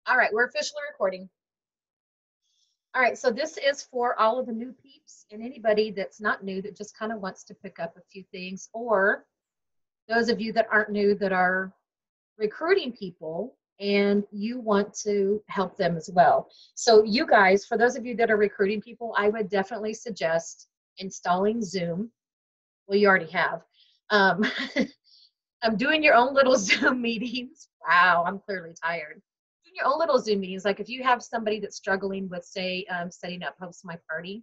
All right, we're officially recording. All right, so this is for all of the new peeps and anybody that's not new that just kind of wants to pick up a few things, or those of you that aren't new that are recruiting people and you want to help them as well. So you guys, for those of you that are recruiting people, I would definitely suggest installing Zoom. Well, you already have. Um, I'm doing your own little Zoom meetings. Wow, I'm clearly tired. Doing your own little Zoom meetings. Like if you have somebody that's struggling with, say, setting up Host My Party,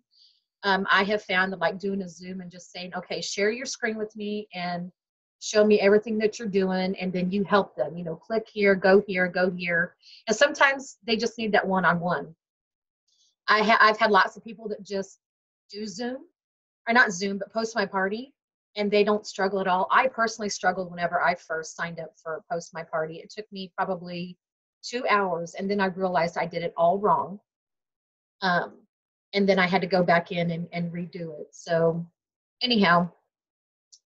I have found that like doing a Zoom and just saying, okay, share your screen with me and show me everything that you're doing, and then you help them. You know, click here, go here, go here. And sometimes they just need that one-on-one. I've had lots of people that just do Zoom, or not Zoom, but Post My Party, and they don't struggle at all. I personally struggled whenever I first signed up for Post My Party. It took me probably 2 hours, and then I realized I did it all wrong. And then I had to go back in and redo it. So anyhow,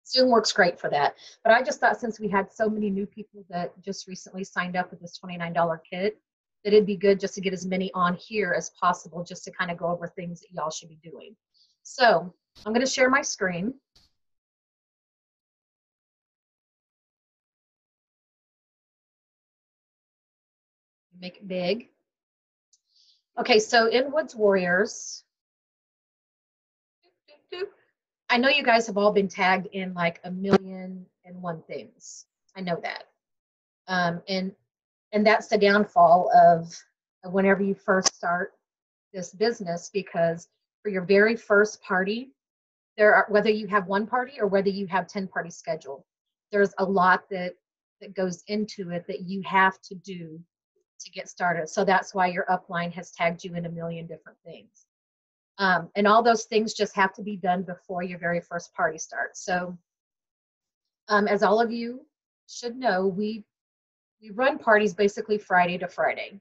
Zoom works great for that. But I just thought since we had so many new people that just recently signed up with this $29 kit, that it'd be good just to get as many on here as possible, just to kind of go over things that y'all should be doing. So I'm going to share my screen. Make it big. Okay, so in Woods Warriors, I know you guys have all been tagged in like 1,000,001 things. I know that. And that's the downfall of whenever you first start this business, because for your very first party, whether you have one party or whether you have 10 parties scheduled, there's a lot that goes into it that you have to do to get started. So that's why your upline has tagged you in 1,000,000 different things. And all those things just have to be done before your very first party starts. So as all of you should know, we run parties basically Friday to Friday.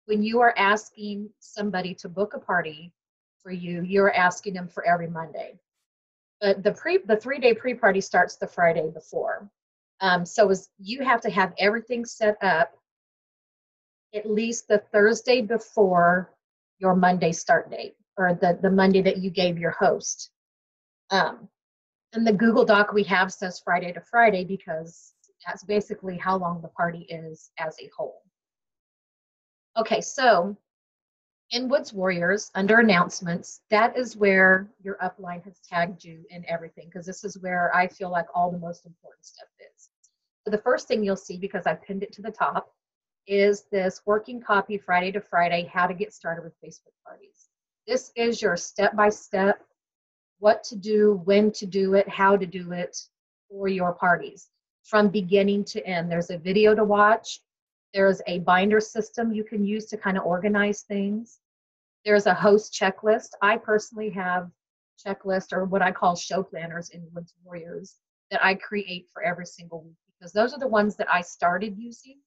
When you are asking somebody to book a party for you, you're asking them for every Monday. But the 3-day pre-party starts the Friday before. So you have to have everything set up at least the Thursday before your Monday start date, or the Monday that you gave your host. And the Google Doc we have says Friday to Friday because that's basically how long the party is as a whole. Okay, so in Woods Warriors, under announcements, that is where your upline has tagged you in everything, because this is where I feel like all the most important stuff is. So the first thing you'll see, because I pinned it to the top, is this working copy Friday to Friday, how to get started with Facebook parties. This is your step-by-step, what to do, when to do it, how to do it for your parties from beginning to end. There's a video to watch. There's a binder system you can use to kind of organize things. There's a host checklist. I personally have checklists, or what I call show planners in Woods Warriors, that I create for every single week, because those are the ones that I started using.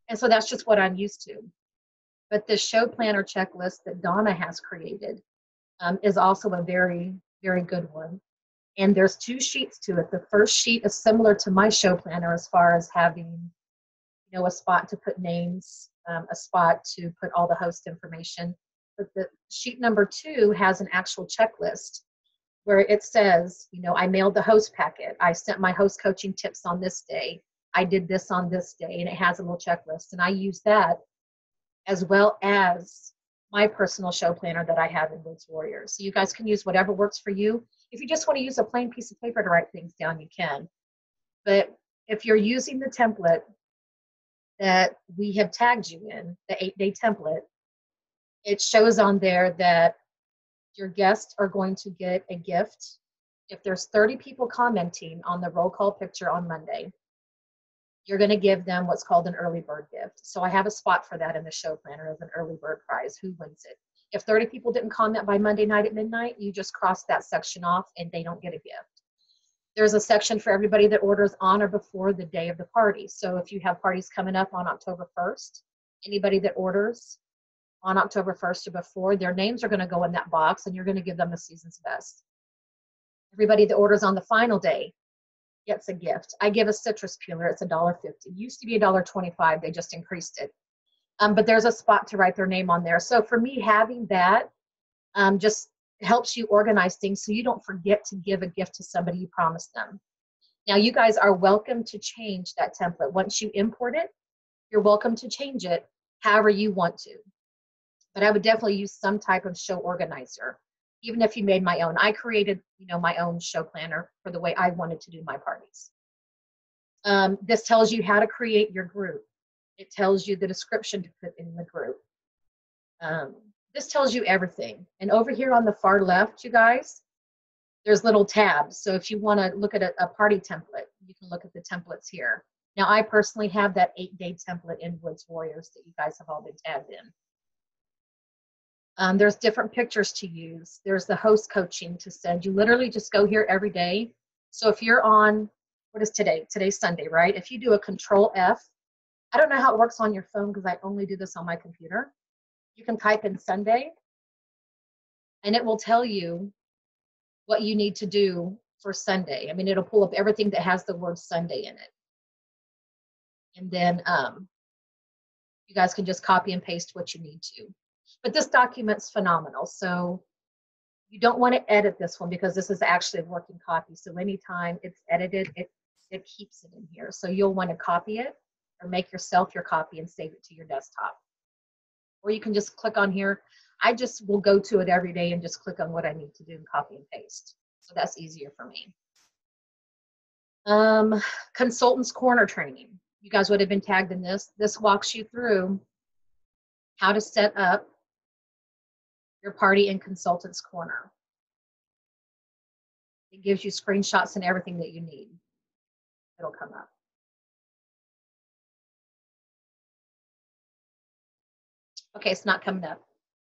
And so that's just what I'm used to. But the show planner checklist that Donna has created is also a very, very good one. And there's 2 sheets to it. The first sheet is similar to my show planner as far as having, you know, a spot to put names, a spot to put all the host information. But the sheet number 2 has an actual checklist where it says, you know, I mailed the host packet. I sent my host coaching tips on this day. I did this on this day, and it has a little checklist. And I use that as well as my personal show planner that I have in Woods Warriors. So you guys can use whatever works for you. If you just want to use a plain piece of paper to write things down, you can. But if you're using the template that we have tagged you in, the 8-day template, it shows on there that your guests are going to get a gift. If there's 30 people commenting on the roll call picture on Monday, you're going to give them what's called an early bird gift. So I have a spot for that in the show planner as an early bird prize. Who wins it? If 30 people didn't comment by Monday night at midnight, you just cross that section off and they don't get a gift. There's a section for everybody that orders on or before the day of the party. So if you have parties coming up on October 1st, anybody that orders on October 1st or before, their names are going to go in that box, and you're going to give them the season's best. Everybody that orders on the final day gets a gift. I give a citrus peeler. It's $1.50. It used to be $1.25. They just increased it. But there's a spot to write their name on there. So for me, having that just helps you organize things so you don't forget to give a gift to somebody you promised them. Now, you guys are welcome to change that template. Once you import it, you're welcome to change it however you want to. But I would definitely use some type of show organizer, even if you made my own. I created, my own show planner for the way I wanted to do my parties. This tells you how to create your group. It tells you the description to put in the group. This tells you everything. And over here on the far left, you guys, there's little tabs. So if you want to look at a party template, you can look at the templates here. Now, I personally have that 8-day template in Woods Warriors that you guys have all been tagged in. There's different pictures to use. There's the host coaching to send. You literally just go here every day. So if you're on, what is today? Today's Sunday, right? If you do a Control F, I don't know how it works on your phone because I only do this on my computer. You can type in Sunday, and it will tell you what you need to do for Sunday. I mean, it'll pull up everything that has the word Sunday in it. And then you guys can just copy and paste what you need to. But this document's phenomenal. So you don't want to edit this one because this is actually a working copy. So anytime it's edited, it keeps it in here. So you'll want to copy it or make yourself your copy and save it to your desktop. Or you can just click on here. I just will go to it every day and just click on what I need to do and copy and paste. So that's easier for me. Consultants Corner training. You guys would have been tagged in this. This walks you through how to set up your party in Consultants Corner. It gives you screenshots and everything that you need. It'll come up. Okay, it's not coming up,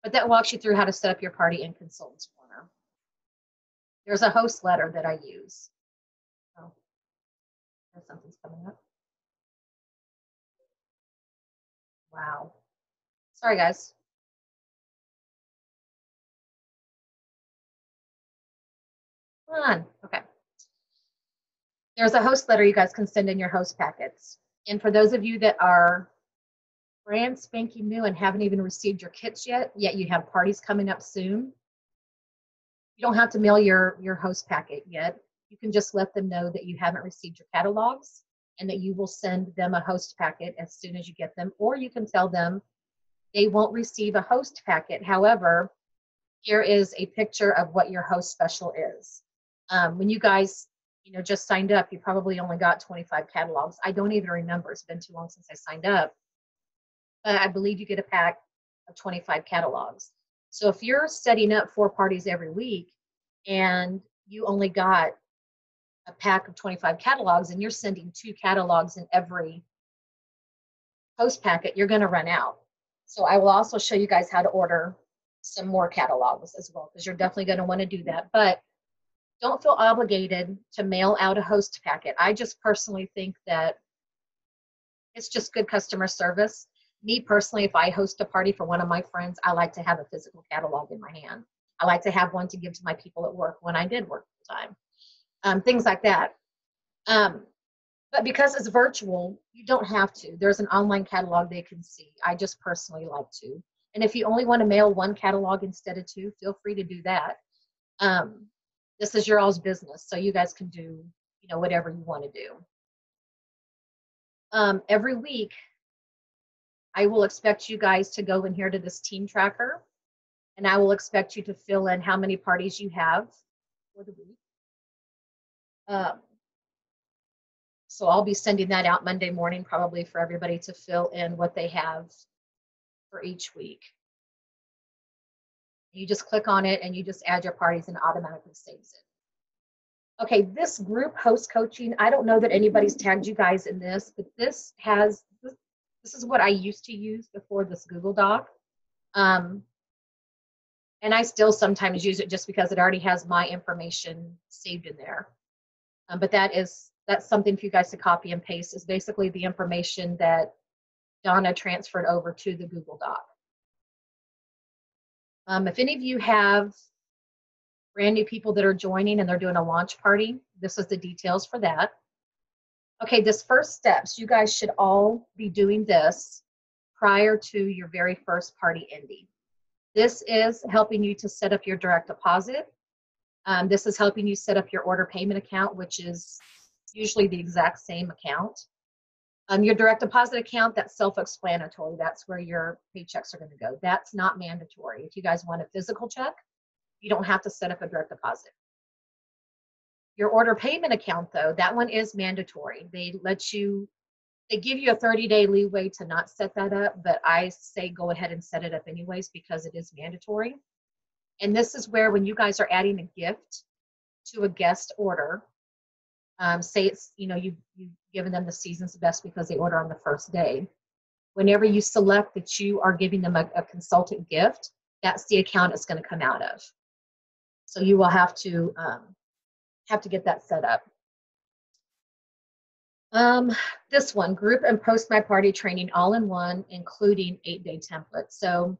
but that walks you through how to set up your party in Consultants Corner. There's a host letter that I use. Oh, there's something's coming up. Wow. Sorry, guys. Come on. Okay. There's a host letter you guys can send in your host packets. And for those of you that are brand spanking new and haven't even received your kits yet you have parties coming up soon, you don't have to mail your host packet yet. You can just let them know that you haven't received your catalogs and that you will send them a host packet as soon as you get them. Or you can tell them they won't receive a host packet. However, here is a picture of what your host special is. When you guys just signed up, you probably only got 25 catalogs. I don't even remember. It's been too long since I signed up. I believe you get a pack of 25 catalogs. So if you're setting up 4 parties every week and you only got a pack of 25 catalogs and you're sending 2 catalogs in every host packet, you're going to run out. So I will also show you guys how to order some more catalogs as well, because you're definitely going to want to do that. But don't feel obligated to mail out a host packet. I just personally think that it's just good customer service. Me personally, if I host a party for one of my friends, I like to have a physical catalog in my hand. I like to have one to give to my people at work when I did work full time. Things like that. But because it's virtual, you don't have to. There's an online catalog they can see. I just personally like to. And if you only want to mail 1 catalog instead of 2, feel free to do that. This is your all's business, so you guys can do whatever you want to do. Every week, I will expect you guys to go in here to this team tracker, and I will expect you to fill in how many parties you have for the week. So I'll be sending that out Monday morning probably for everybody to fill in what they have for each week. You just click on it and you just add your parties and it automatically saves it. Okay, this group host coaching, I don't know that anybody's tagged you guys in this, but this is what I used to use before this Google Doc. And I still sometimes use it just because it already has my information saved in there. But that's something for you guys to copy and paste, is basically the information that Donna transferred over to the Google Doc. If any of you have brand new people that are joining and they're doing a launch party, this is the details for that. Okay, this first steps, you guys should all be doing this prior to your very first party ending. This is helping you to set up your direct deposit. This is helping you set up your order payment account, which is usually the exact same account. Your direct deposit account, that's self-explanatory. That's where your paychecks are going to go. That's not mandatory. If you guys want a physical check, you don't have to set up a direct deposit. Your order payment account, though, that one is mandatory. They give you a 30-day leeway to not set that up, but I say go ahead and set it up anyways because it is mandatory. And this is where when you guys are adding a gift to a guest order, say it's, you've given them the season's best because they order on the first day. Whenever you select that you are giving them a consultant gift, that's the account it's going to come out of. So you will have to get that set up. This one, group and post my party training all in one, including 8-day template. So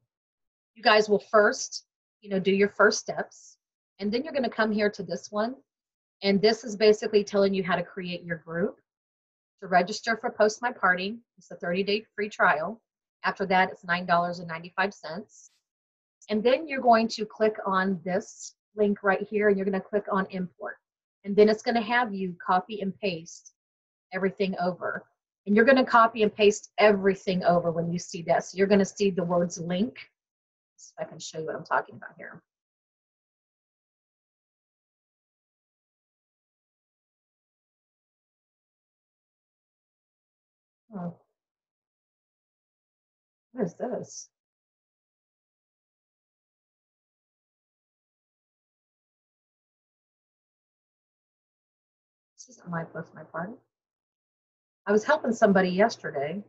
you guys will first, do your first steps, and then you're going to come here to this one. And this is basically telling you how to create your group. To register for Post My Party, it's a 30-day free trial. After that, it's $9.95. And then you're going to click on this link right here, and you're going to click on import. And then it's going to have you copy and paste everything over. And you're going to copy and paste everything over when you see that. So you're going to see the words link. So I can show you what I'm talking about here. Oh. What is this? This isn't my Post My Party. I was helping somebody yesterday.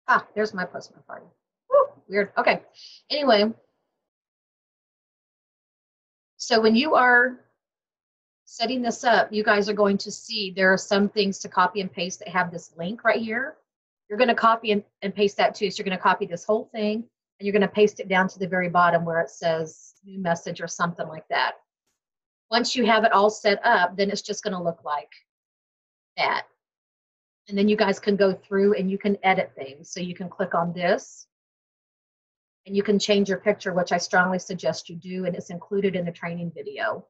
Ah, there's my Post My Party. Woo, weird. Okay. Anyway, so when you are setting this up, you guys are going to see there are some things to copy and paste that have this link right here. You're going to copy and paste that too. So you're going to copy this whole thing and you're going to paste it down to the very bottom where it says new message or something like that. Once you have it all set up, then it's just going to look like that. And then you guys can go through and you can edit things. So you can click on this and you can change your picture, which I strongly suggest you do. And it's included in the training video.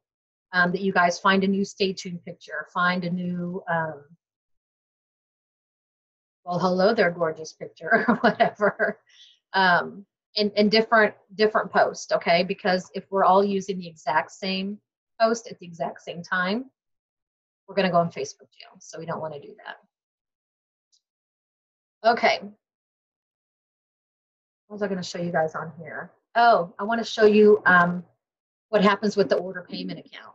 That you guys find a new Stay Tuned picture, find a new, well, hello there, gorgeous picture, or whatever, and different post, okay? Because if we're all using the exact same post at the exact same time, we're going to go in Facebook jail, so we don't want to do that. Okay. What was I going to show you guys on here? Oh, I want to show you what happens with the order payment account.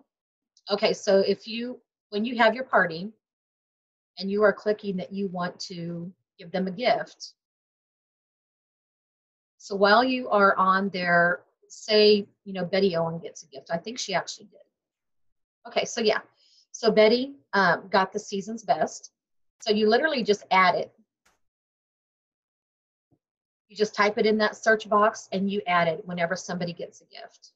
Okay, so when you have your party and you are clicking that you want to give them a gift, so while you are on there, say, Betty Owen gets a gift. I think she actually did. Okay, so yeah. So Betty got the season's best. So you literally just add it. You just type it in that search box and you add it whenever somebody gets a gift.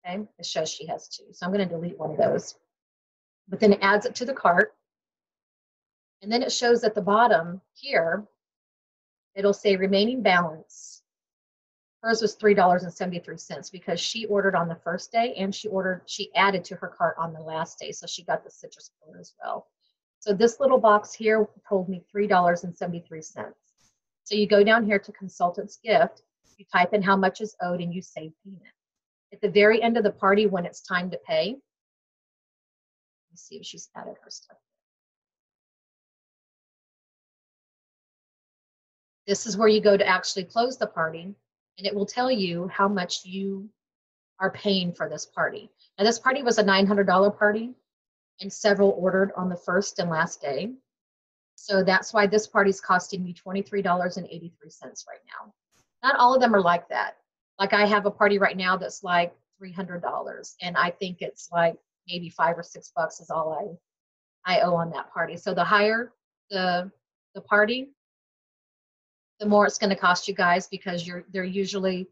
Okay, it shows she has 2. So I'm going to delete one of those. But then it adds it to the cart. And then it shows at the bottom here, it'll say remaining balance. Hers was $3.73 because she ordered on the first day and she added to her cart on the last day. So she got the citrus cone as well. So this little box here told me $3.73. So you go down here to consultant's gift, you type in how much is owed and you save payment. At the very end of the party, when it's time to pay, let's see if she's added her stuff. This is where you go to actually close the party, and it will tell you how much you are paying for this party. Now, this party was a $900 party, and several ordered on the first and last day. So that's why this party is costing me $23.83 right now. Not all of them are like that. Like I have a party right now that's like $300, and I think it's like maybe $5 or $6 is all I owe on that party. So the higher the party, the more it's going to cost you guys because they're usually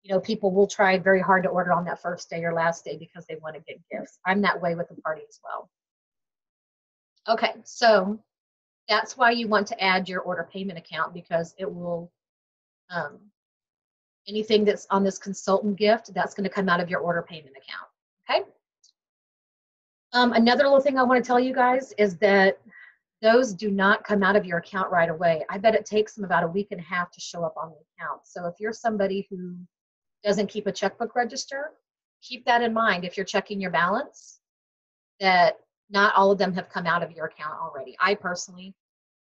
You know, people will try very hard to order on that first day or last day because they want to get gifts. I'm that way with the party as well. Okay, so that's why you want to add your order payment account, because it will, anything that's on this consultant gift, that's going to come out of your order payment account. Okay. Another little thing I want to tell you guys is that those do not come out of your account right away. I bet it takes them about a week and a half to show up on the account. So if you're somebody who doesn't keep a checkbook register, keep that in mind if you're checking your balance, that not all of them have come out of your account already. I personally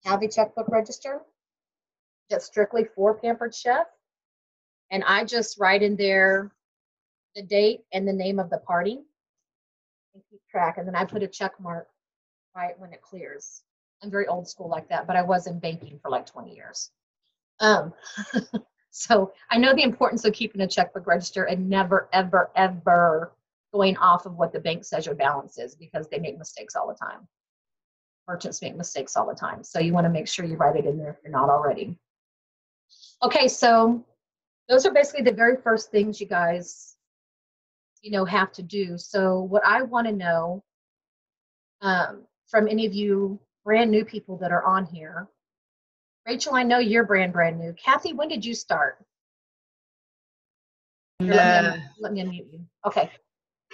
have a checkbook register that's strictly for Pampered Chef, and I just write in there the date and the name of the party and keep track, and then I put a check mark right when it clears. I'm very old school like that, but I was in banking for like 20 years. So I know the importance of keeping a checkbook register and never, ever, ever going off of what the bank says your balance is, because they make mistakes all the time. Merchants make mistakes all the time. So you want to make sure you write it in there if you're not already. Okay, so those are basically the very first things you guys, you know, have to do. So what I want to know from any of you brand new people that are on here, Rachel, I know you're brand new. Kathy, when did you start? Here, let me unmute you. Okay.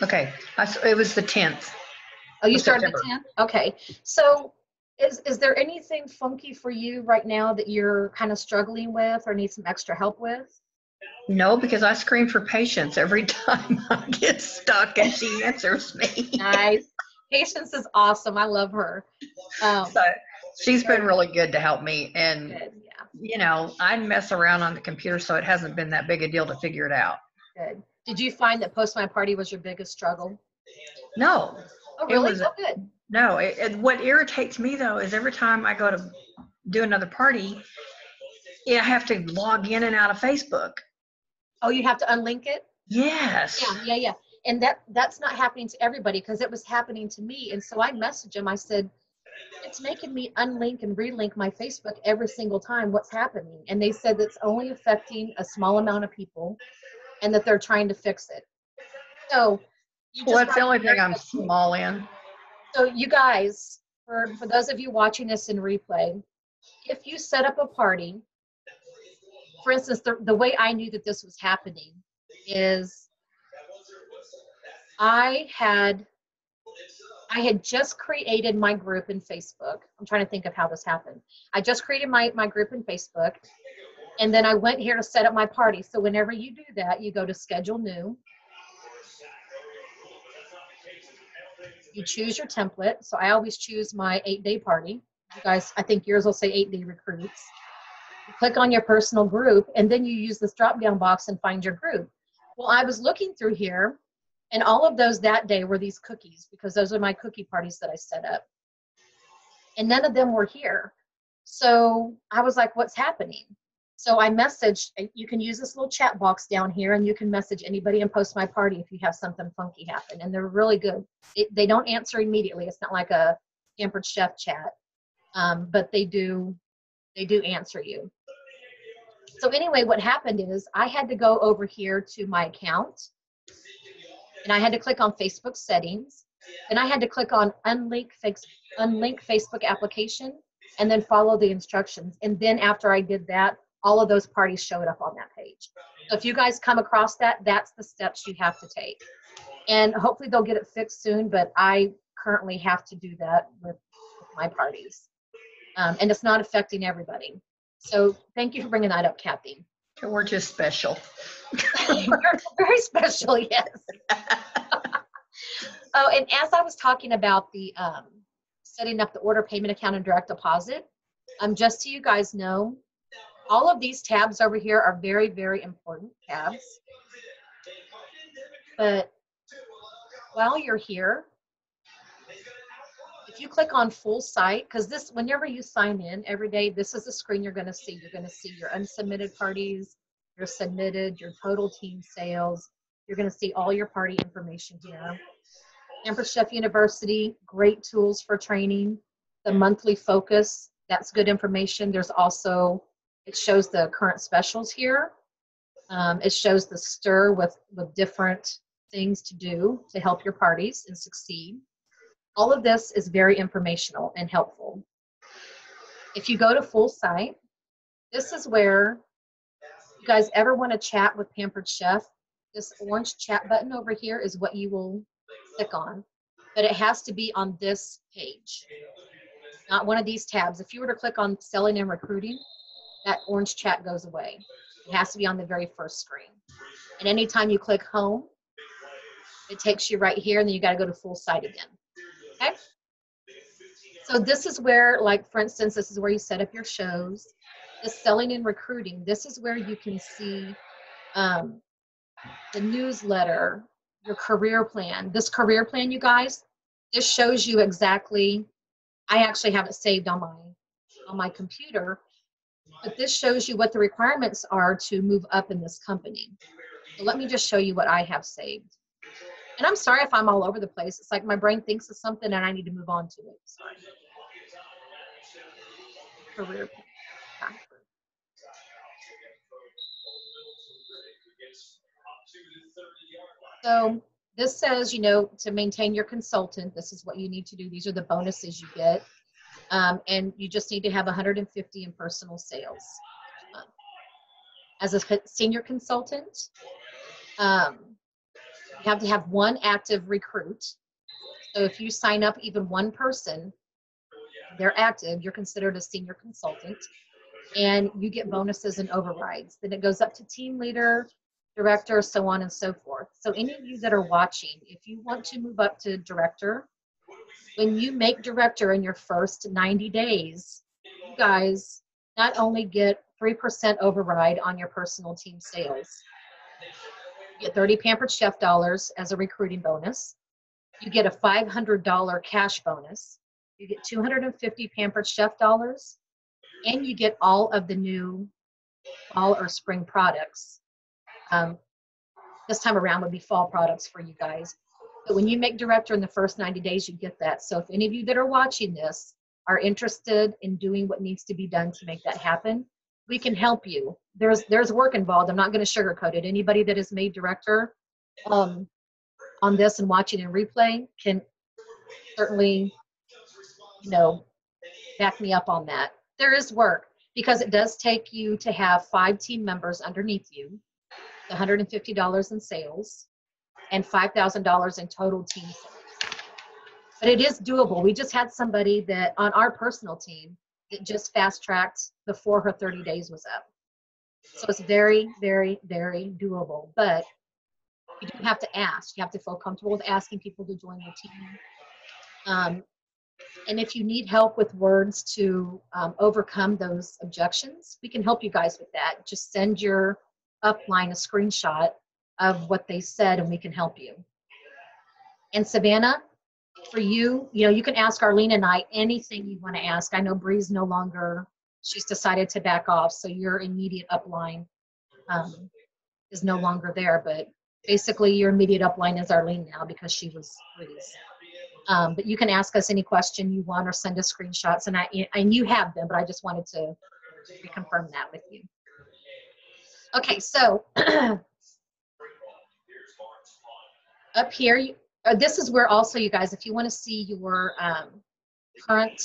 Okay. It was the 10th. Oh, you started the 10th? Okay. So is there anything funky for you right now that you're kind of struggling with or need some extra help with? No, because I scream for Patience every time I get stuck and she answers me. Nice. Patience is awesome. I love her. So she's been really good to help me. And, good, yeah. You know, I mess around on the computer, so it hasn't been that big a deal to figure it out. Good. Did you find that Post My Party was your biggest struggle? No. Oh, really? Oh, good. No. What irritates me, though, is every time I go to do another party, I have to log in and out of Facebook. Oh, you have to unlink it? Yes. Yeah. And that's not happening to everybody, because it was happening to me. And so I messaged him. I said, it's making me unlink and relink my Facebook every single time. What's happening? And they said that's only affecting a small amount of people and that they're trying to fix it. So that's the only thing I'm small in. So you guys, for those of you watching this in replay, if you set up a party, for instance, the way I knew that this was happening is I had just created my group in Facebook. I'm trying to think of how this happened. I just created my group in Facebook, and then I went here to set up my party. So whenever you do that, you go to Schedule New. You choose your template. So I always choose my 8-day party. You guys, I think yours will say 8-day recruits. You click on your personal group, and then you use this drop-down box and find your group. Well, I was looking through here, and all of those that day were these cookies, because those are my cookie parties that I set up. And none of them were here. So I was like, what's happening? So I messaged, you can use this little chat box down here, and you can message anybody and Post My Party if you have something funky happen. And they're really good. They don't answer immediately. It's not like a Pampered Chef chat, but they do answer you. So anyway, what happened is I had to go over here to my account, and I had to click on Facebook settings. Then I had to click on unlink Facebook application, and then follow the instructions. And then after I did that, all of those parties showed up on that page. So if you guys come across that, that's the steps you have to take. And hopefully they'll get it fixed soon, but I currently have to do that with my parties. And it's not affecting everybody. So thank you for bringing that up, Kathy. We're just special. We're very special, yes. Oh, and as I was talking about the setting up the order payment account and direct deposit, just so you guys know, all of these tabs over here are very, very important tabs. But while you're here, if you click on full site, because this, whenever you sign in every day, this is the screen you're going to see. You're going to see your unsubmitted parties, your submitted, your total team sales. You're going to see all your party information here. Pampered Chef University, great tools for training. The monthly focus, that's good information. There's also, it shows the current specials here. It shows the stir with different things to do to help your parties and succeed. All of this is very informational and helpful. If you go to full site, this is where you guys ever want to chat with Pampered Chef. This orange chat button over here is what you will click on, but it has to be on this page, not one of these tabs. If you were to click on selling and recruiting, that orange chat goes away. It has to be on the very first screen. And anytime you click home, it takes you right here, and then you got to go to full site again. Okay? So this is where, like, for instance, this is where you set up your shows. The selling and recruiting, this is where you can see the newsletter, your career plan. This career plan, you guys, this shows you exactly, I actually have it saved on my computer, but this shows you what the requirements are to move up in this company. So let me just show you what I have saved. And I'm sorry if I'm all over the place. It's like my brain thinks of something and I need to move on to it. Sorry. Career plan. So this says, you know, to maintain your consultant, this is what you need to do. These are the bonuses you get. And you just need to have 150 in personal sales. As a senior consultant, you have to have one active recruit. So if you sign up even one person, they're active, you're considered a senior consultant, and you get bonuses and overrides. Then it goes up to team leader, director, so on and so forth. So any of you that are watching, if you want to move up to director, when you make director in your first 90 days, you guys not only get 3% override on your personal team sales, you get 30 Pampered Chef dollars as a recruiting bonus. You get a $500 cash bonus. You get 250 Pampered Chef dollars, and you get all of the new fall or spring products. This time around would be fall products for you guys. But when you make director in the first 90 days, you get that. So if any of you that are watching this are interested in doing what needs to be done to make that happen, we can help you. There's work involved. I'm not going to sugarcoat it. Anybody that is made director on this and watching in replay can certainly, you know, back me up on that. There is work because it does take you to have 5 team members underneath you, $150 in sales, and $5,000 in total team sales. But it is doable. We just had somebody that on our personal team that just fast-tracked before her 30 days was up. So it's very, very, very doable. But you do have to ask. You have to feel comfortable with asking people to join your team. And if you need help with words to overcome those objections, we can help you guys with that. Just send your upline a screenshot of what they said and we can help you. And Savannah, for you, you know, you can ask Arlene and I anything you want to ask. I know Bree's no longer, she's decided to back off, so your immediate upline is no longer there, but basically your immediate upline is Arlene now because she was Bree's. But you can ask us any question you want or send us screenshots, and you have them, but I just wanted to reconfirm that with you. Okay, so up here, this is where also, you guys, if you want to see your current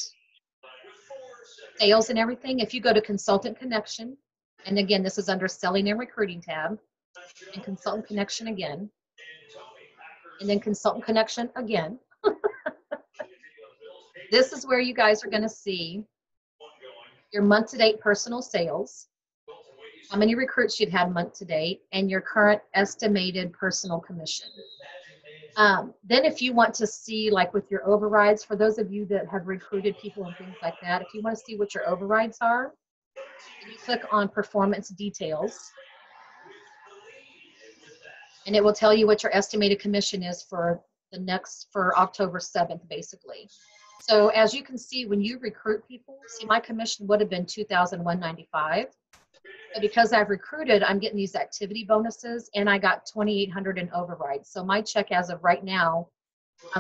sales and everything, if you go to Consultant Connection, and again, this is under Selling and Recruiting tab, and Consultant Connection again, and then Consultant Connection again. This is where you guys are going to see your month-to-date personal sales, how many recruits you've had month-to-date, and your current estimated personal commission. Then if you want to see, like with your overrides, for those of you that have recruited people and things like that, if you want to see what your overrides are, you click on Performance Details, and it will tell you what your estimated commission is for October 7th, basically. So as you can see, when you recruit people, see, my commission would have been $2,195. But because I've recruited, I'm getting these activity bonuses, and I got $2,800 in overrides. So my check as of right now,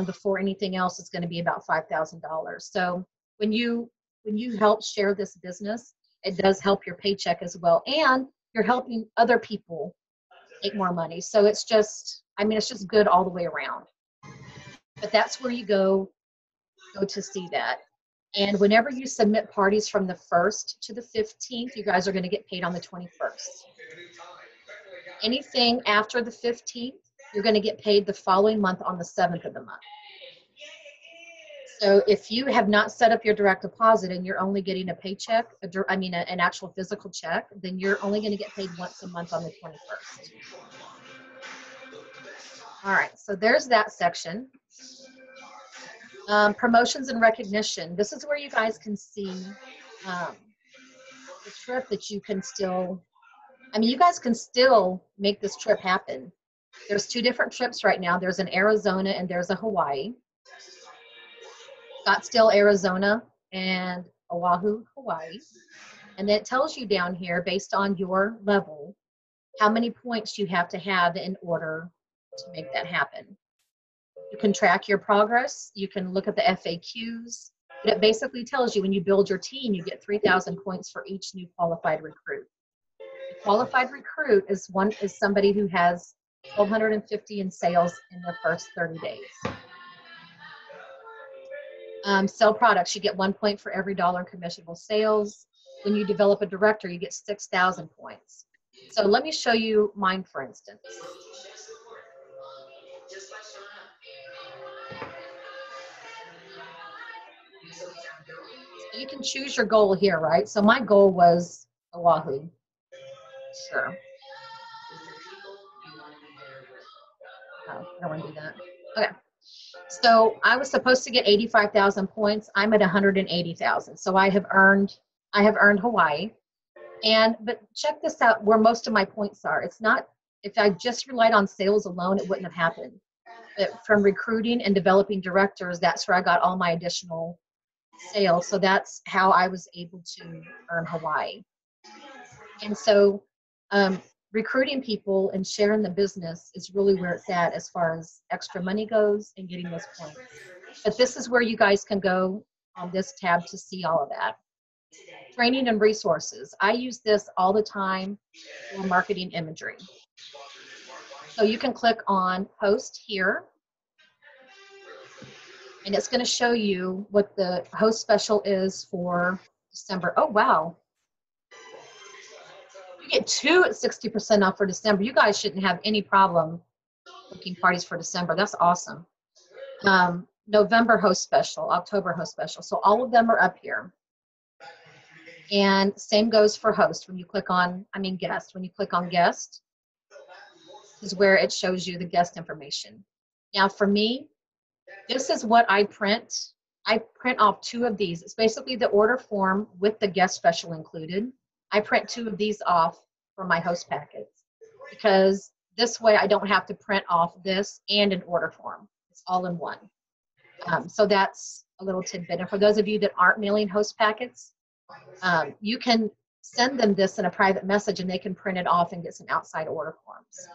before anything else, is going to be about $5,000. So when you help share this business, it does help your paycheck as well. And you're helping other people make more money. So it's just, I mean, it's just good all the way around. But that's where you go to see that. And whenever you submit parties from the 1st to the 15th, you guys are going to get paid on the 21st. Anything after the 15th, you're going to get paid the following month on the 7th of the month. So if you have not set up your direct deposit and you're only getting a paycheck, an actual physical check, then you're only going to get paid once a month on the 21st. All right, so there's that section. Promotions and recognition. This is where you guys can see the trip that you can still, you guys can still make this trip happen. There's 2 different trips right now. There's an Arizona and there's a Hawaii. Scottsdale, Arizona, and Oahu, Hawaii. And then it tells you down here, based on your level, how many points you have to have in order to make that happen. You can track your progress. You can look at the FAQs. But it basically tells you when you build your team, you get 3,000 points for each new qualified recruit. A qualified recruit is somebody who has 1,250 in sales in their first 30 days. Sell products, you get 1 point for every $1 in commissionable sales. When you develop a director, you get 6,000 points. So let me show you mine, for instance. You can choose your goal here, right? So my goal was Oahu. Sure. Oh, I don't want to do that. Okay. So I was supposed to get 85,000 points. I'm at 180,000. So I have earned Hawaii. But check this out, where most of my points are. It's not, if I just relied on sales alone, it wouldn't have happened. But from recruiting and developing directors, that's where I got all my additional sales. So that's how I was able to earn Hawaii. And so recruiting people and sharing the business is really where it's at as far as extra money goes and getting those points. But this is where you guys can go on this tab to see all of that. Training and resources. I use this all the time for marketing imagery. So you can click on host here, and it's going to show you what the host special is for December. Oh, wow. You get 2 at 60% off for December. You guys shouldn't have any problem booking parties for December. That's awesome. November host special, October host special. So all of them are up here. And same goes for host. When you click on, guest. When you click on guest is where it shows you the guest information. Now for me, this is what I print. I print off 2 of these. It's basically the order form with the guest special included. I print 2 of these off for my host packets because this way I don't have to print off this and an order form. It's all in one. So that's a little tidbit. And for those of you that aren't mailing host packets, you can send them this in a private message and they can print it off and get some outside order forms.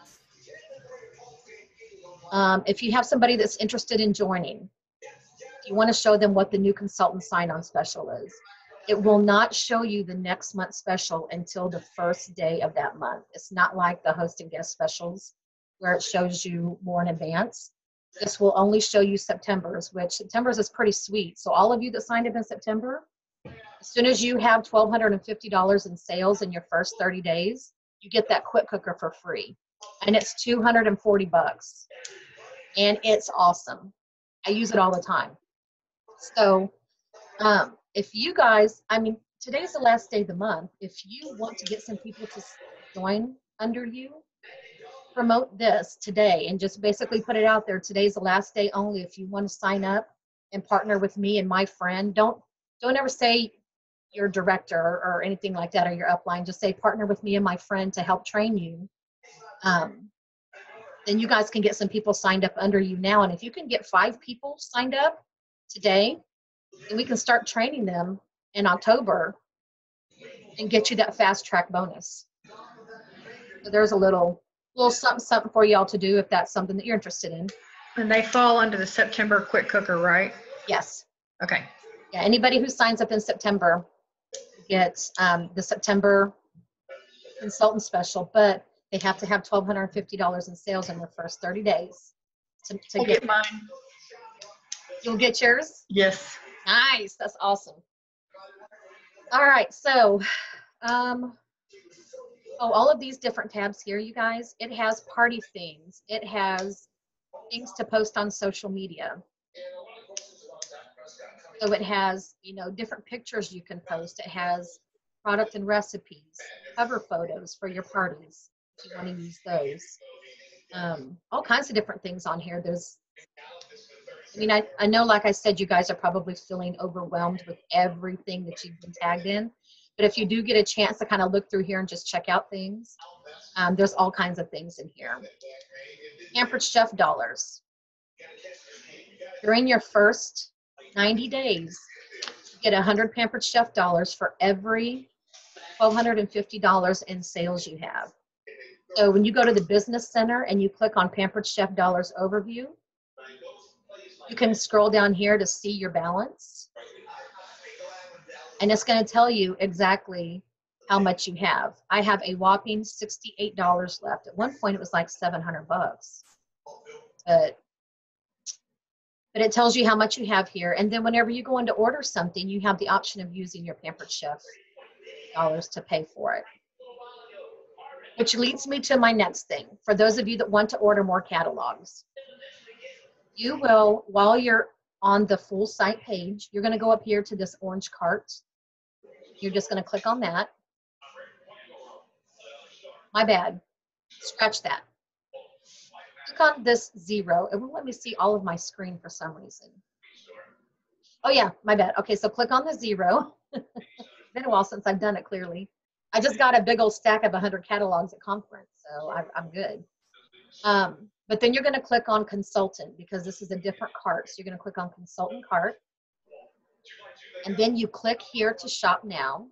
If you have somebody that's interested in joining, you want to show them what the new consultant sign-on special is. It will not show you the next month's special until the first day of that month. It's not like the host and guest specials where it shows you more in advance. This will only show you September's, which September's is pretty sweet. So all of you that signed up in September, as soon as you have $1,250 in sales in your first 30 days, you get that quick cooker for free. And it's $240. And it's awesome. I use it all the time. So if you guys, today's the last day of the month. If you want to get some people to join under you, promote this today and just basically put it out there. Today's the last day only. If you want to sign up and partner with me and my friend, don't ever say your director or anything like that or your upline. Just say partner with me and my friend to help train you. Then you guys can get some people signed up under you now. And if you can get 5 people signed up today, then we can start training them in October and get you that fast track bonus. So there's a little something for y'all to do if that's something that you're interested in. And they fall under the September quick cooker, right? Yes. Okay. Yeah, anybody who signs up in September gets the September consultant special, but they have to have $1,250 in sales in their first 30 days to I'll get get mine. You'll get yours? Yes. Nice. That's awesome. All right. So, all of these different tabs here, you guys, it has party themes. It has things to post on social media. So it has, different pictures you can post. It has product and recipes, cover photos for your parties if you want to use those. All kinds of different things on here. I know, like I said, you guys are probably feeling overwhelmed with everything that you've been tagged in. But if you do get a chance to kind of look through here and just check out things, there's all kinds of things in here. Pampered Chef dollars. During your first 90 days, you get 100 Pampered Chef dollars for every $1,250 in sales you have. So when you go to the Business Center and you click on Pampered Chef dollars overview, you can scroll down here to see your balance. And it's going to tell you exactly how much you have. I have a whopping $68 left. At one point, it was like $700. But it tells you how much you have here. And then whenever you go in to order something, you have the option of using your Pampered Chef dollars to pay for it. Which leads me to my next thing. For those of you that want to order more catalogs, you will, while you're on the full site page, you're going to go up here to this orange cart. You're just going to click on that. My bad. Scratch that. Click on this 0. It won't let me see all of my screen for some reason. Oh yeah, my bad. Okay, so click on the 0. Been a while since I've done it, clearly. I just got a big old stack of 100 catalogs at conference, so I'm good. But then you're going to click on Consultant because this is a different cart. So you're going to click on Consultant Cart. And then you click here to Shop Now.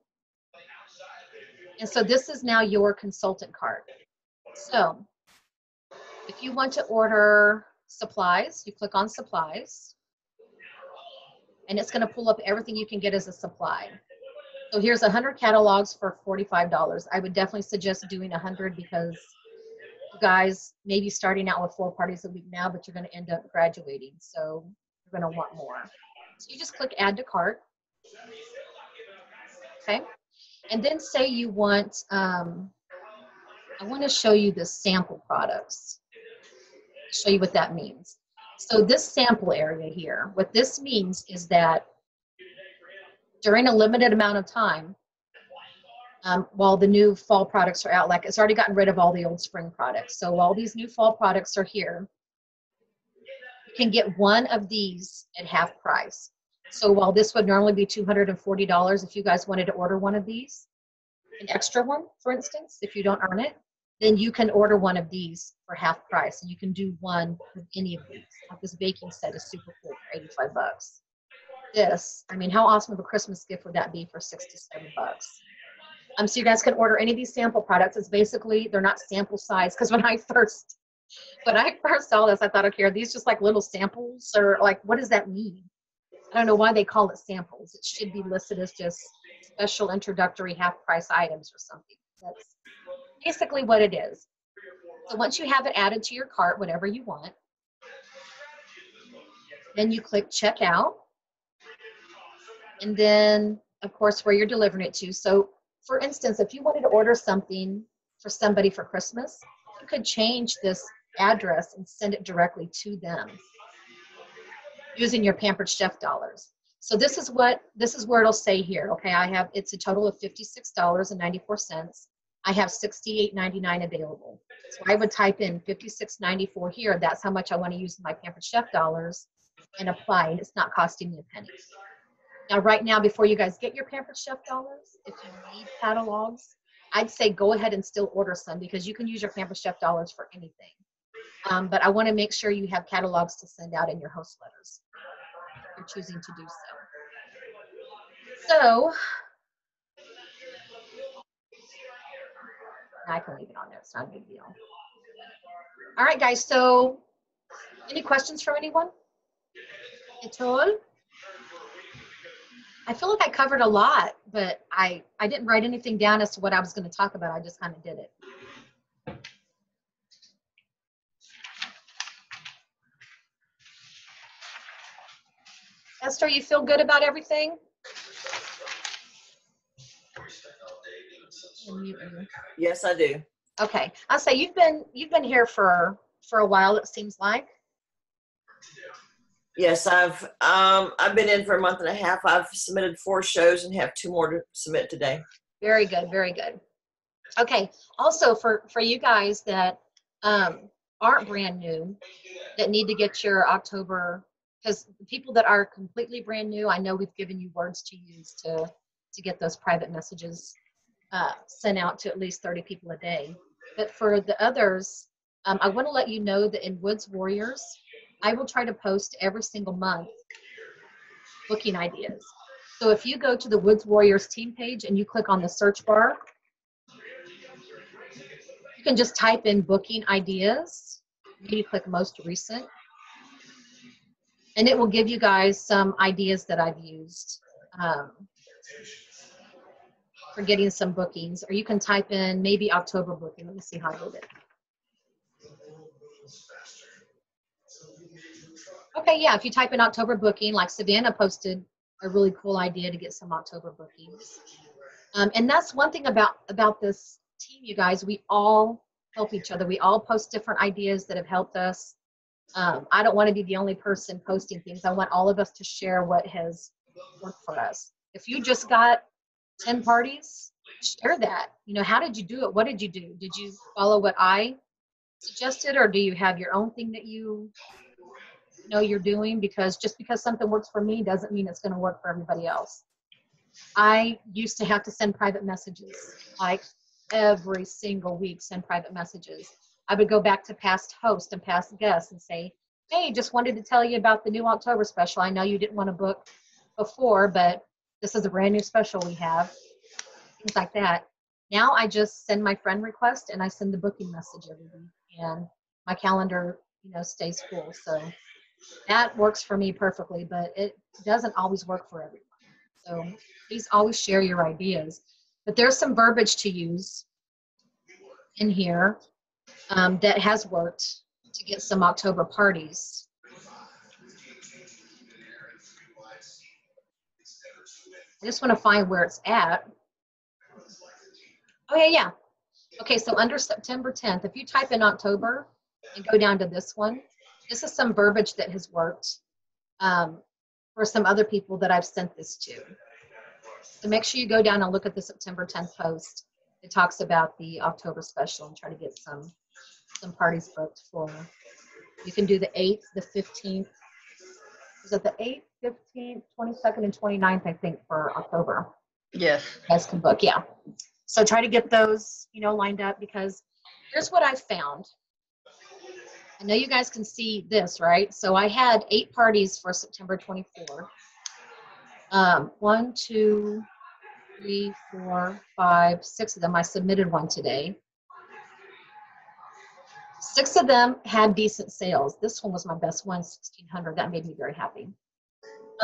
And so this is now your Consultant Cart. So if you want to order supplies, you click on Supplies. And it's going to pull up everything you can get as a supply. So here's 100 catalogs for $45. I would definitely suggest doing 100 because you guys may be starting out with 4 parties a week now, but you're going to end up graduating. So you're going to want more. So you just click Add to Cart. Okay. And then say you want, I want to show you the sample products. Show you what that means. So this sample area here, what this means is that during a limited amount of time, while the new fall products are out, like it's already gotten rid of all the old spring products. So while these new fall products are here, you can get one of these at half price. So while this would normally be $240, if you guys wanted to order one of these, an extra one, for instance, if you don't earn it, then you can order one of these for half price. And you can do one with any of these. Like this baking set is super cool for $85. This, I mean, how awesome of a Christmas gift would that be for $67? So you guys can order any of these sample products. It's basically, they're not sample size, because when I first saw this, I thought, okay, are these just like little samples, or like, what does that mean? I don't know why they call it samples. It should be listed as just special introductory half price items or something. That's basically what it is. So once you have it added to your cart, whatever you want, then you click checkout. And then, of course, where you're delivering it to. So for instance, if you wanted to order something for somebody for Christmas, you could change this address and send it directly to them using your Pampered Chef dollars. So this is where it'll say here. Okay, it's a total of $56.94. I have $68.99 available. So I would type in $56.94 here. That's how much I want to use my Pampered Chef dollars and apply, and it's not costing me a penny. Now, right now, before you guys get your Pampered Chef dollars, if you need catalogs, I'd say go ahead and still order some because you can use your Pampered Chef dollars for anything. But I want to make sure you have catalogs to send out in your host letters if you're choosing to do so. So, I can leave it on there. It's not a big deal. All right, guys. So, any questions from anyone? At all? I feel like I covered a lot, but I didn't write anything down as to what I was going to talk about. I just kind of did it. Esther, you feel good about everything? Yes, I do. Okay. I'll say you've been here for a while, it seems like. Yes, I've been in for a month and a half. I've submitted 4 shows and have 2 more to submit today. Very good, very good. Okay. Also for you guys that aren't brand new, that need to get your October, because the people that are completely brand new, I know we've given you words to use to get those private messages sent out to at least 30 people a day. But for the others, I want to let you know that in Woods Warriors, I will try to post every single month booking ideas. So if you go to the Woods Warriors team page and you click on the search bar, you can just type in booking ideas. Maybe click most recent. And it will give you guys some ideas that I've used for getting some bookings. Or you can type in maybe October booking. Let me see how I did it. Okay, yeah, if you type in October booking, like Savannah posted a really cool idea to get some October bookings. And that's one thing about this team, you guys. We all help each other. We all post different ideas that have helped us. I don't want to be the only person posting things. I want all of us to share what has worked for us. If you just got 10 parties, share that. You know, how did you do it? What did you do? Did you follow what I suggested, or do you have your own thing that you know you're doing? Because just because something works for me doesn't mean it's going to work for everybody else. I used to have to send private messages, like every single week, send private messages. I would go back to past hosts and past guests and say, hey, just wanted to tell you about the new October special. I know you didn't want to book before, but this is a brand new special we have, things like that. Now I just send my friend request and I send the booking message every week, and my calendar, you know, stays full. So that works for me perfectly, but it doesn't always work for everyone. So please always share your ideas. But there's some verbiage to use in here that has worked to get some October parties. I just want to find where it's at. Oh, yeah. Okay, so under September 10th, if you type in October and go down to this one, this is some verbiage that has worked for some other people that I've sent this to. So make sure you go down and look at the September 10th post. It talks about the October special and try to get some parties booked for. You can do the 8th, the 15th. Is it the 8th, 15th, 22nd, and 29th, I think, for October? Yes. You guys can book, yeah. So try to get those, you know, lined up, because here's what I found. I know you guys can see this, right? So I had 8 parties for September 24. 1, 2, 3, 4, 5, 6 of them. I submitted one today. 6 of them had decent sales. This one was my best one, 1,600. That made me very happy.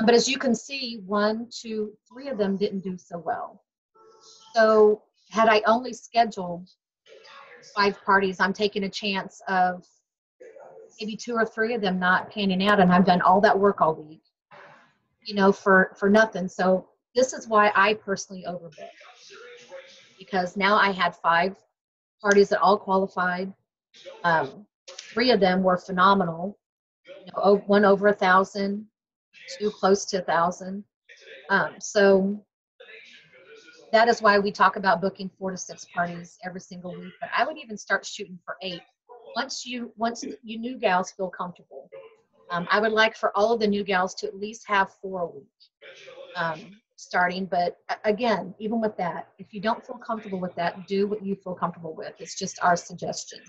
But as you can see, 1, 2, 3 of them didn't do so well. So had I only scheduled 5 parties, I'm taking a chance of maybe 2 or 3 of them not panning out, and I've done all that work all week, you know, for nothing. So this is why I personally overbook, because now I had 5 parties that all qualified. 3 of them were phenomenal. You know, 1 over 1,000, 2 close to 1,000. So that is why we talk about booking 4 to 6 parties every single week. But I would even start shooting for 8 once you new gals feel comfortable. I would like for all of the new gals to at least have 4 a week starting. But again, even with that, if you don't feel comfortable with that, do what you feel comfortable with. It's just our suggestion.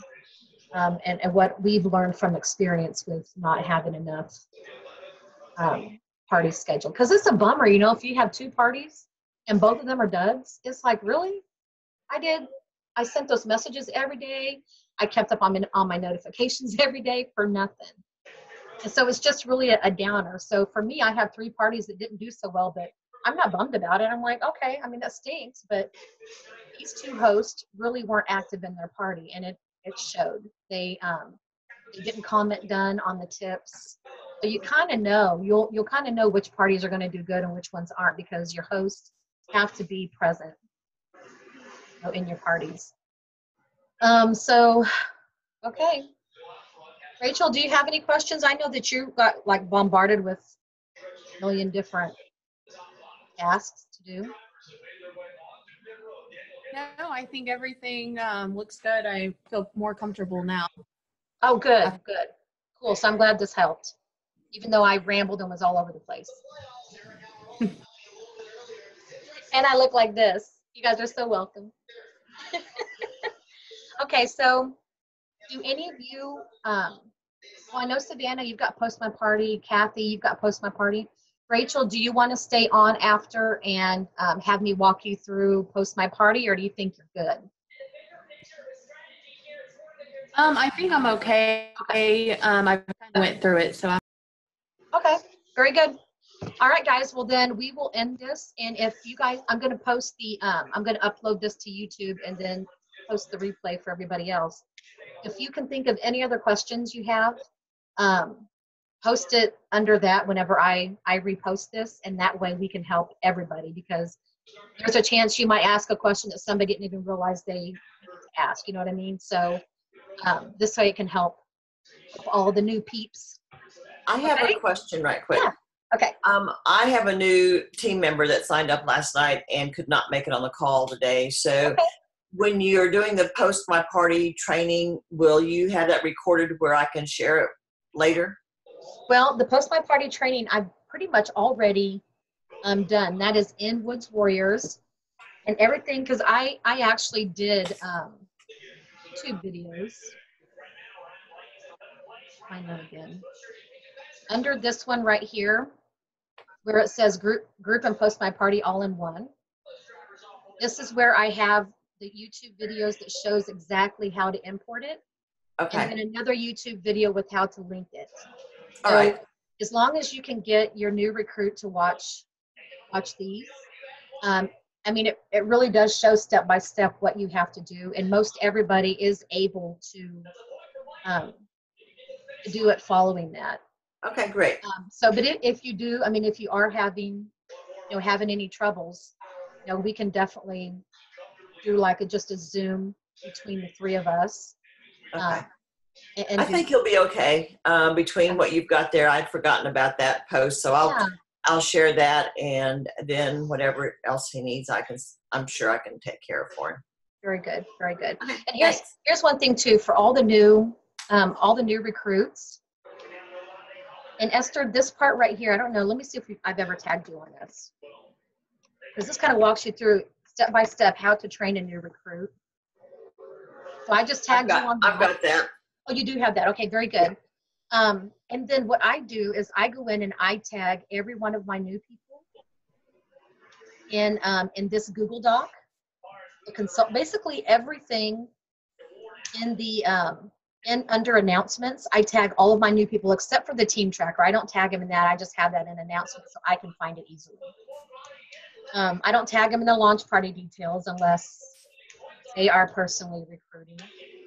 And what we've learned from experience with not having enough parties scheduled. Because it's a bummer, you know, if you have 2 parties and both of them are duds, it's like, really? I sent those messages every day. I kept up on my notifications every day for nothing. And so it's just really a downer. So for me, I have 3 parties that didn't do so well, but I'm not bummed about it. I'm like, okay, I mean, that stinks, but these two hosts really weren't active in their party, and it showed. They didn't comment done on the tips. So you kind of know, you'll kind of know which parties are going to do good and which ones aren't, because your hosts have to be present, you know, in your parties. So, okay. Rachel, do you have any questions? I know that you got like bombarded with a million different tasks to do. No, I think everything looks good. I feel more comfortable now. Oh, good, good. Cool. So I'm glad this helped, even though I rambled and was all over the place. And I look like this. You guys are so welcome. Okay, so do any of you, well, I know Savannah, you've got Post My Party. Kathy, you've got Post My Party. Rachel, do you want to stay on after and have me walk you through Post My Party, or do you think you're good? I think I'm okay. I kind of went through it, so I'm Okay, very good. All right, guys. Well, then we will end this. And if you guys, I'm going to post the, I'm going to upload this to YouTube and then post the replay for everybody else. If you can think of any other questions you have, post it under that whenever I repost this, and that way we can help everybody, because there's a chance you might ask a question that somebody didn't even realize they asked. You know what I mean? So this way it can help all the new peeps. I have Okay. a question right quick. Yeah. Okay. I have a new team member that signed up last night and could not make it on the call today. So Okay. when you're doing the Post My Party training, will you have that recorded where I can share it later? Well, the Post My Party training, I've pretty much already done. That is in Woods Warriors and everything, because I actually did YouTube videos. Find that again. Under this one right here, where it says group and Post My Party all in one. This is where I have the YouTube videos that shows exactly how to import it. Okay. And then another YouTube video with how to link it. All right. As long as you can get your new recruit to watch these, I mean, it really does show step by step what you have to do, and most everybody is able to do it following that. Okay, great. So, but if you do, I mean, if you are having any troubles, you know, we can definitely do like just a Zoom between the three of us. Okay. And I think he'll be okay. Between what you've got there, I'd forgotten about that post, so I'll share that, and then whatever else he needs, I'm sure I can take care of for him. Very good, very good. Okay, and here's one thing too, for all the new recruits. And Esther, this part right here, I don't know. Let me see if I've ever tagged you on this, because this kind of walks you through step by step how to train a new recruit. So I just tagged you on that. I've got that. Oh, you do have that. Okay, very good. And then what I do is I go in and I tag every one of my new people in this Google Doc. Basically everything in the under announcements, I tag all of my new people except for the team tracker. I don't tag them in that. I just have that in announcements so I can find it easily. I don't tag them in the launch party details unless they are personally recruiting.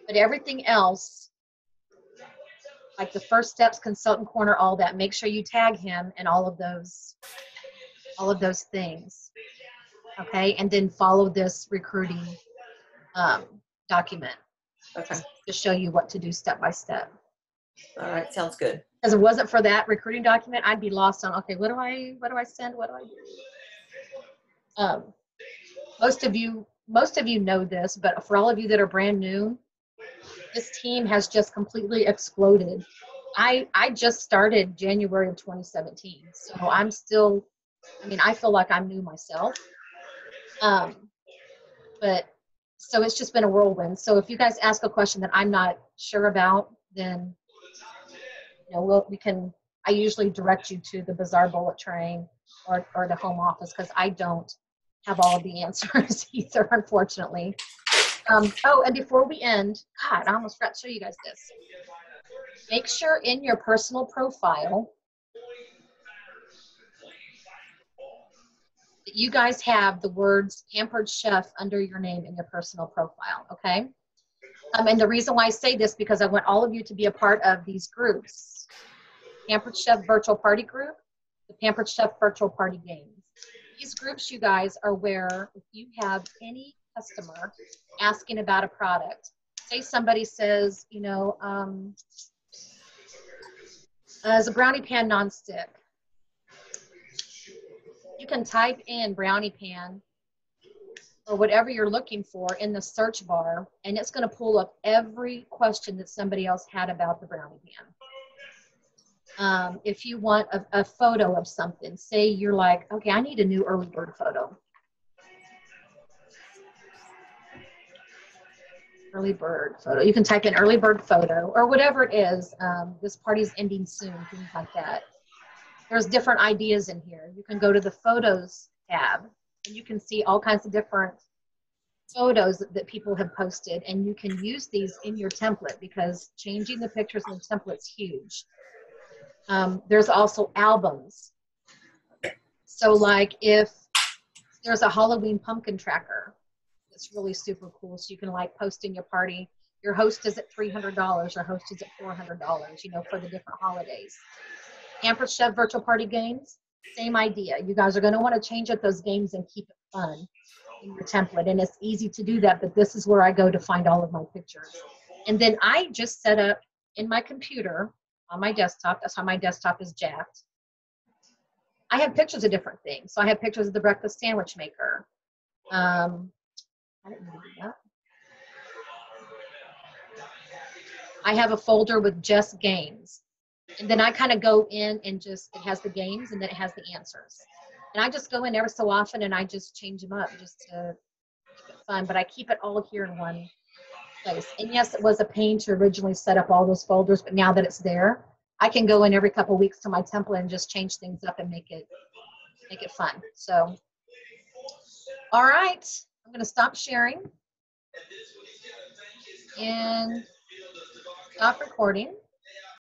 But everything else, like the First Steps, Consultant Corner, all that, make sure you tag him and all of those things. Okay, and then follow this recruiting document. Okay. To show you what to do step by step. All right, sounds good. Because it wasn't for that recruiting document, I'd be lost on, okay, what do I send? What do I do? Most of you know this, but for all of you that are brand new, this team has just completely exploded. I just started January of 2017, so I'm still, I mean, I feel like I'm new myself. But so it's just been a whirlwind. So if you guys ask a question that I'm not sure about, then I usually direct you to the Bazaar Bullet Train or the home office, because I don't have all of the answers either, unfortunately. Oh, and before we end, God, I almost forgot to show you guys this. Make sure in your personal profile that you guys have the words Pampered Chef under your name in your personal profile, okay? And the reason why I say this, because I want all of you to be a part of these groups. Pampered Chef Virtual Party Group, the Pampered Chef Virtual Party Games. These groups, you guys, are where if you have any customer asking about a product, say somebody says, you know, as a brownie pan nonstick, you can type in brownie pan or whatever you're looking for in the search bar, and it's going to pull up every question that somebody else had about the brownie pan. If you want a photo of something, say you're like, okay, I need a new early bird photo. Early bird photo. You can type in early bird photo or whatever it is. This party's ending soon, things like that. There's different ideas in here. You can go to the photos tab and you can see all kinds of different photos that people have posted, and you can use these in your template because changing the pictures in the template's huge. There's also albums. So like if there's a Halloween pumpkin tracker, it's really super cool. So you can like post in your party, your host is at $300, your host is at $400, you know, for the different holidays. Pampered Chef Virtual Party Games, same idea. You guys are going to want to change up those games and keep it fun in your template. And it's easy to do that, but this is where I go to find all of my pictures. And then I just set up in my computer on my desktop. That's how my desktop is jacked. I have pictures of different things. So I have pictures of the breakfast sandwich maker. I didn't know that. I have a folder with just games. And then I kind of go in and just, it has the games and then it has the answers. And I just go in every so often and I just change them up just to keep it fun. But I keep it all here in one place. And yes, it was a pain to originally set up all those folders, but now that it's there, I can go in every couple of weeks to my template and just change things up and make it fun. So, all right, I'm going to stop sharing and stop recording.